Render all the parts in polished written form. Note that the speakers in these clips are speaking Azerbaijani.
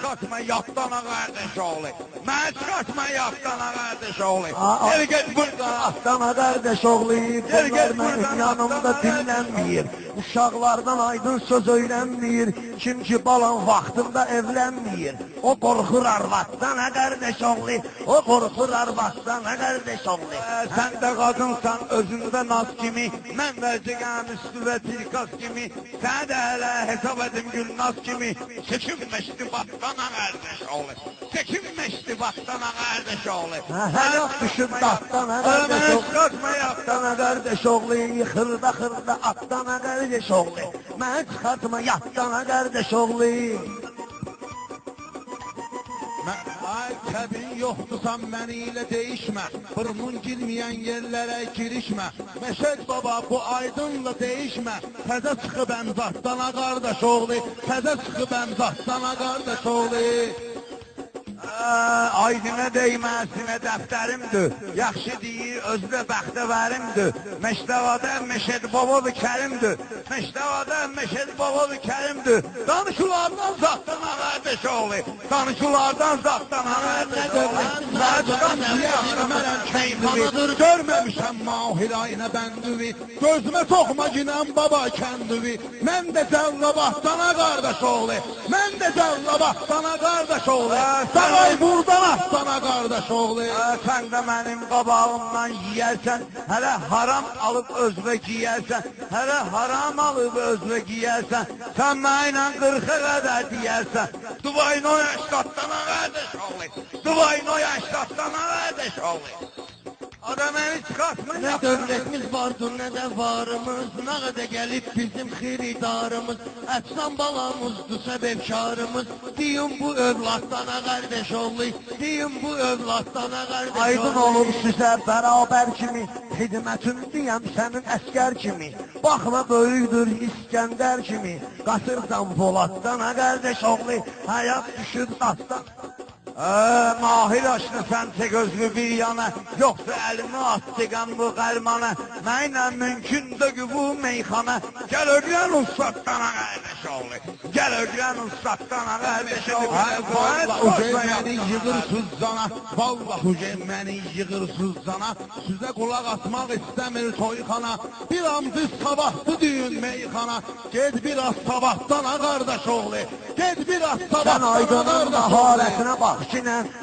çıxartma yatdan qardaş oğlu. Mən çıxartma yatdan qardaş oğlu. Gel get burada. Atdana qardaş oğlu, bunlar mənim yanımda dinlənməyir. Uşaqlardan aydın söz öyrənməyir. Kim ki balan vaxtında evlənməyir. O qorxur arvaddan qardaş oğlu. O qorxur arvaddan qardaş oğlu. Sən də qadınsan özündə naz kimi. Mən vəcigəm üstü və tilkas kimi. Sən də hələ hesab edim gülnaz kimi. Çəkinməşdi vaxtdan qardaş oğlu. Çəkinməşdi vaxtdan qardaş oğlu. Həyat düşüb daxtan qardaş oğlu. Atdana qardaş oğlu, xırda xırda atdana qardaş oğlu. Mən çıxartma yatdana qardaş oğlu. Ay təbin yoxdursan məni ilə deyişmə. Burnun girməyən yerlərə girişmə. Məşəd baba bu aydınla deyişmə. Təzə çıxıb əmzatdana qardaş oğlu. Təzə çıxıb əmzatdana qardaş oğlu. Aydına deyməsinə dəftərimdir. Yaxşı deyir, özdə bəxtəvərimdir. Məşdəvada Məşəd babadır Kərimdir. Məşdəvada Məşəd babadır Kərimdir. Danışılardan zatdan qardaş oğlu. Danışılardan zatdan qardaş oğlu. Görməmişəm mahir ayına bəndivi. Gözümə soxma ginən baba kəndivi. Mən də cəllabaqdana qardaş oğlu. Mən də cəllabaqdana qardaş oğlu. Ay buradan atdana qardaş oğlu. Sən də mənim qabağımdan yiyərsən, hələ haram alıb özvə giyərsən, hələ haram alıb özvə giyərsən, sən mənlə 40-a qədər deyərsən, Dubayın o yaşdatdana qardaş oğlu, Dubayın o yaşdatdana qardaş oğlu. Adam məni çıxartma. Nə dövlətimiz vardır, nə də varımız. Nə qədər gəlib bizim xiridarımız. Ətsan balamızdır səbəbkarımız. Deyim bu övladdana qardaş oğlu. Deyim bu övladdana qardaş oğlu. Aydın olur sizə bərabər kimi. Xidmətindəyəm sənin əskər kimi. Baxma böyükdür İskəndər kimi. Qasırsan Poladdan qardaş oğlu. Həyat düşüb datdan. Mahir aşkı sən çək özlü bir yana, yoxsa əlimi atdıqam bu qəlmana, mənlə mümkündür ki bu meyxana, gəl öyrən ustaddana qardaş oğlu, gəl öyrən ustaddana qardaş oğlu. Məni yığırsız cana, vallah Hüceyn məni yığırsız cana, sizə qulaq atmaq istəmir toyxana, bir an düz sabahdı düyün meyxana, ged biraz sabahdan qardaş oğlu, ged biraz sabahdan qardaş oğlu. Sən aydının mahalətinə bax.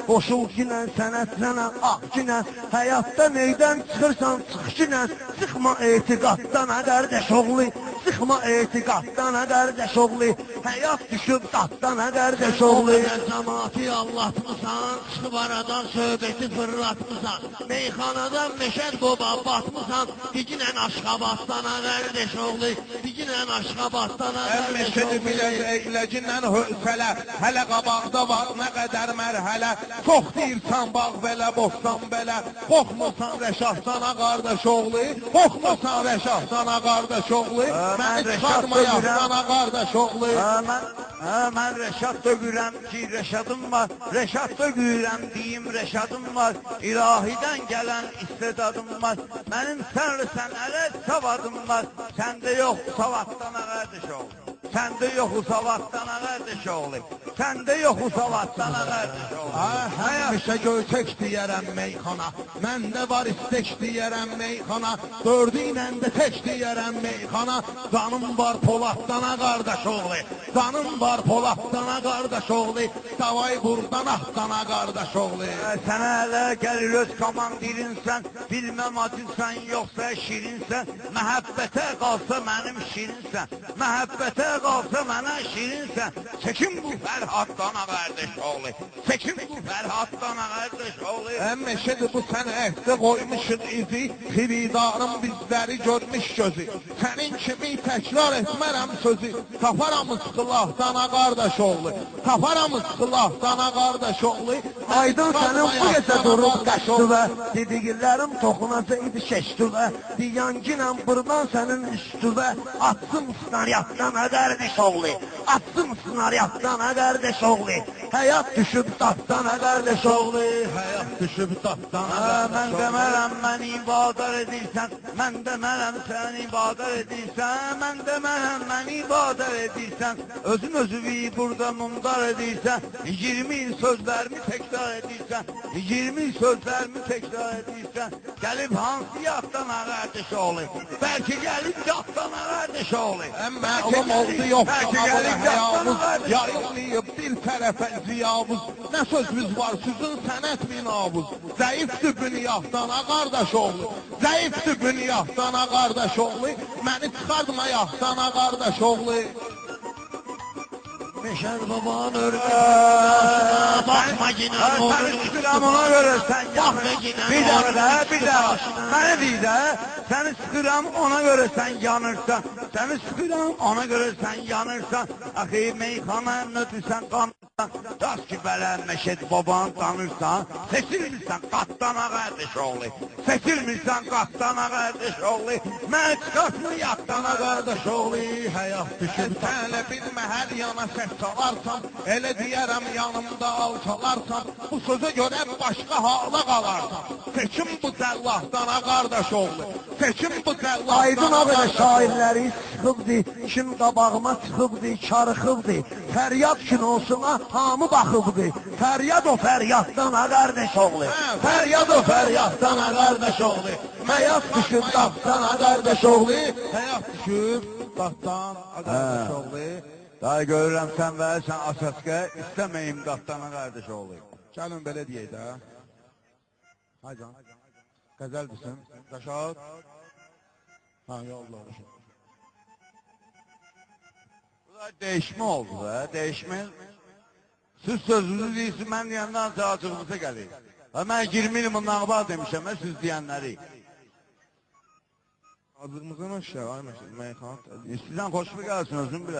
Qoşul kinə, sənətlənə, ax kinə, həyatda neydən çıxırsan, çıx kinə, sıxma etiqatdan qardaş oğlu, sıxma etiqatdan qardaş oğlu, həyat düşüb datdan qardaş oğlu. Cəmaati allatmısan, çıxıb aradan söhbəti fırlatmısan, meyxanadan Məşəd baba batmısan, diginən aşqabatdan qardaş oğlu, diginən aşqabatdan qardaş oğlu. Məşədi bilək eyləcindən hövsələ, hələ qabaqda var nə qədər mərhələ, çox deyirsən bağ belə, bostan belə, qorxmursan Rəşahdana qardaş oğlu, qorxmursan Rəşahdana qardaş oğlu, məni çıxartma yaxdana qardaş oğlu. Mən Rəşad dögürəm ki, Rəşadım var, Rəşad dögürəm deyim Rəşadım var, ilahidən gələn istedadım var, mənim sən ələ savadım var, səndə yox savaddan qardaş oğlu. Səndə yox savaddan qardaş oğlu, səndə yox savaddan qardaş oğlu. Həmişə göyçək deyərəm meyxana, məndə var istek deyərəm meyxana, dördü ilə də tək deyərəm meyxana, canım var Poladdan qardaş oğlu, canım var Poladdan qardaş oğlu, davay buradan ahdana qardaş oğlu. Sənə hələ gəlir öz komandirinsən, bilməm acınsan yoxsa şirinsən, məhəbbətə qalsa mənim şirinsən, məhəbbətə qalsa mənə şirinsən, çəkin bu Fərhaddan qardaş oğlu, çəkin bu Fərhaddan qardaş oğlu. Məşədi bu sən əhdə qoymuşun izi, xiridarım bizləri görmüş gözü, sənin kimi təkrar etmərəm sözü, taparamız xilahdan qardaş oğlu, taparamız xilahdan qardaş oğlu. Aydın sənin bu gecə durub qəşdüvə, dediklərim toxunacaqdı şəşdüvə, diyanginəm buradan sənin üstüvə, atsın snaryatdan qardaş oğlu, atsın snaryatdan qardaş oğlu, həyat düşüb dattana qardaş oğlu. Həyat düşüb dattana Mən demərəm məni ibadət edirsən, mən demərəm sən ibadət edirsən, mən demərəm məni ibadət edirsən, özünü burada mundar edirsən, 20 il sözlərimi təkrar edirsən, 20 il sözlərimi təkrar edirsən, gəlib hansı yatdana qardaş oğlu, bəlkə gəlib yatdana qardaş oğlu. Məlum oldu yoxsa həyamız, yayılmayıb bir tərəfə ziyavuz, nə sözümüz var sizin sənət binavuz, zəifdir bünyatdana qardaş oğlu, zəifdir bünyatdana qardaş oğlu, məni çıxardma yaxdana qardaş oğlu. Meşər baban örgüsünə baxma ginən olur. Səni sıxıram ona görə sən yanırsan. Bir dəqiqə, məni deyir də, səni sıxıram ona görə sən yanırsan. Səni sıxıram ona görə sən yanırsan. Axı meyxanə nötürsən qanırsan. Daş ki bələn Məşəd baban tanırsan. Seçilmirsən qattana qardaş oğlu. Seçilmirsən qattana qardaş oğlu. Mən çıxartma yatdana qardaş oğlu. Həyat düşüb tələ bilmə hər yana səs çalarsam, elə deyərəm yanımda alçalarsam, bu sözə görə başqa hala qalarsan. Seçim bu cəllatdana qardaş oğlu, seçim bu cəllatdana Aydın o qədər şairləri sıxıbdı, kim qabağıma çıxıbdı, karıxıbdı. Fəryad kinosuna hamı baxıbdı. Fəryad o fəryaddan qardaş oğlu. Fəryad o fəryaddan qardaş oğlu. Həyat düşüb daqdan qardaş oğlu. Həyat düşüb daqdan qardaş oğlu. Daha görürəm sən verirsən Asaskə, istəməyim qatdana qardaş oğlu. Gəlin belə deyək də. Haycan, qəzəl bilsin, Rəşad. Ha, yolla Rəşad. Bunlar değişmə oldu da, değişmə. Siz sözünüzü deyirsin, mən deyəndən sonra açığımıza gəlir. Mən 20 il bundan qabaq demişəm, siz deyənləri. Adımızın aşağı, ay Məşəd, meyxanat. Sizdən xoşmu gəlsin özün bilə.